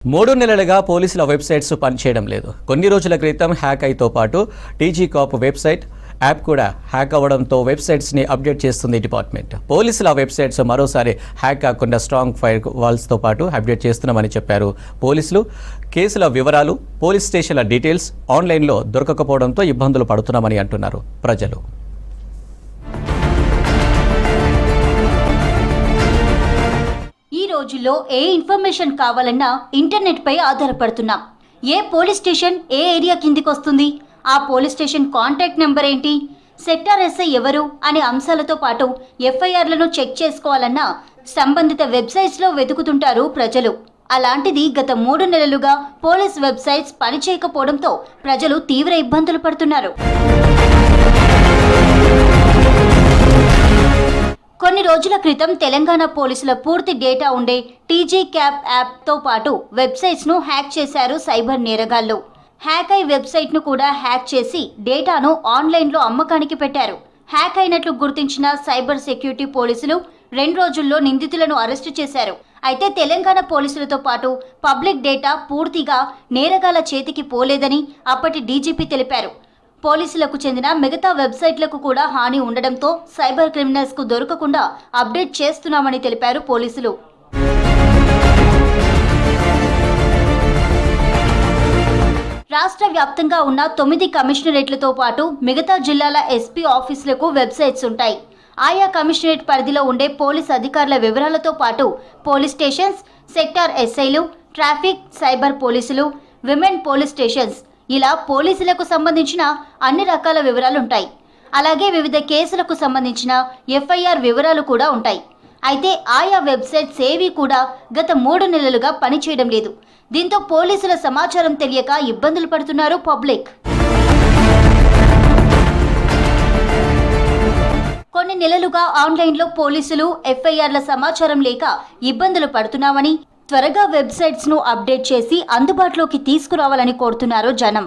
3 నెలలుగా పోలీసుల వెబ్సైట్స్ పనిచేయడం లేదు. కొన్ని రోజుల క్రితం హ్యాక్ అయితో పాటు టీజీ కాప్ వెబ్సైట్ యాప్ కూడా హ్యాక్ అవ్వడంతో వెబ్సైట్స్ని అప్డేట్ చేస్తుంది డిపార్ట్మెంట్. పోలీసుల వెబ్సైట్స్ మరోసారి హ్యాక్ కాకుండా స్ట్రాంగ్ ఫైర్ వాల్స్తో పాటు అప్డేట్ చేస్తున్నామని చెప్పారు పోలీసులు. కేసుల వివరాలు, పోలీస్ స్టేషన్ల డీటెయిల్స్ ఆన్లైన్లో దొరకకపోవడంతో ఇబ్బందులు పడుతున్నామని అంటున్నారు ప్రజలు. ఈ రోజుల్లో ఏ ఇన్ఫర్మేషన్ కావాలన్నా ఇంటర్నెట్ పై ఆధారపడుతున్నాం. ఏ పోలీస్ స్టేషన్ ఏ ఏరియా కిందికి వస్తుంది, ఆ పోలీస్ స్టేషన్ కాంటాక్ట్ నెంబర్ ఏంటి, సెక్టార్ ఎస్ఐ ఎవరు అనే అంశాలతో పాటు ఎఫ్ఐఆర్లను చెక్ చేసుకోవాలన్నా సంబంధిత వెబ్సైట్స్లో వెతుకుతుంటారు ప్రజలు. అలాంటిది గత 3 నెలలుగా పోలీస్ వెబ్సైట్స్ పనిచేయకపోవడంతో ప్రజలు తీవ్ర ఇబ్బందులు పడుతున్నారు. కొన్ని రోజుల క్రితం తెలంగాణ పోలీసుల పూర్తి డేటా ఉండే టీజీ క్యాప్ యాప్తో పాటు వెబ్సైట్స్ను హ్యాక్ చేశారు సైబర్ నేరగాళ్లు. హ్యాక్ అయి వెబ్సైట్ను కూడా హ్యాక్ చేసి డేటాను ఆన్లైన్లో అమ్మకానికి పెట్టారు. హ్యాక్ అయినట్లు గుర్తించిన సైబర్ సెక్యూరిటీ పోలీసులు 2 రోజుల్లో నిందితులను అరెస్టు చేశారు. అయితే తెలంగాణ పోలీసులతో పాటు పబ్లిక్ డేటా పూర్తిగా నేరగాళ్ల చేతికి పోలేదని అప్పటి డీజీపీ తెలిపారు. పోలీసులకు చెందిన మిగతా వెబ్సైట్లకు కూడా హాని ఉండడంతో సైబర్ క్రిమినల్స్కు దొరకకుండా అప్డేట్ చేస్తున్నామని తెలిపారు పోలీసులు. రాష్ట్ర వ్యాప్తంగా ఉన్న 9 కమిషనరేట్లతో పాటు మిగతా జిల్లాల ఎస్పీ ఆఫీసులకు వెబ్సైట్స్ ఉంటాయి. ఆయా కమిషనరేట్ పరిధిలో ఉండే పోలీస్ అధికారుల వివరాలతో పాటు పోలీస్ స్టేషన్స్, సెక్టార్ ఎస్ఐలు, ట్రాఫిక్, సైబర్ పోలీసులు, విమెన్ పోలీస్ స్టేషన్స్ ఇలా పోలీసులకు సంబంధించిన అన్ని రకాల వివరాలుంటాయి. అలాగే వివిధ కేసులకు సంబంధించిన ఎఫ్ఐఆర్ వివరాలు కూడా ఉంటాయి. అయితే ఆయా వెబ్సైట్స్ ఏవి కూడా గత 3 నెలలుగా పనిచేయడం లేదు. దీంతో పోలీసుల సమాచారం తెలియక ఇబ్బందులు పడుతున్నారు పబ్లిక్. కొన్ని నెలలుగా ఆన్లైన్లో పోలీసులు ఎఫ్ఐఆర్ల సమాచారం లేక ఇబ్బందులు పడుతున్నామని, త్వరగా వెబ్సైట్స్ను అప్డేట్ చేసి అందుబాటులోకి తీసుకురావాలని కోరుతున్నారు జనం.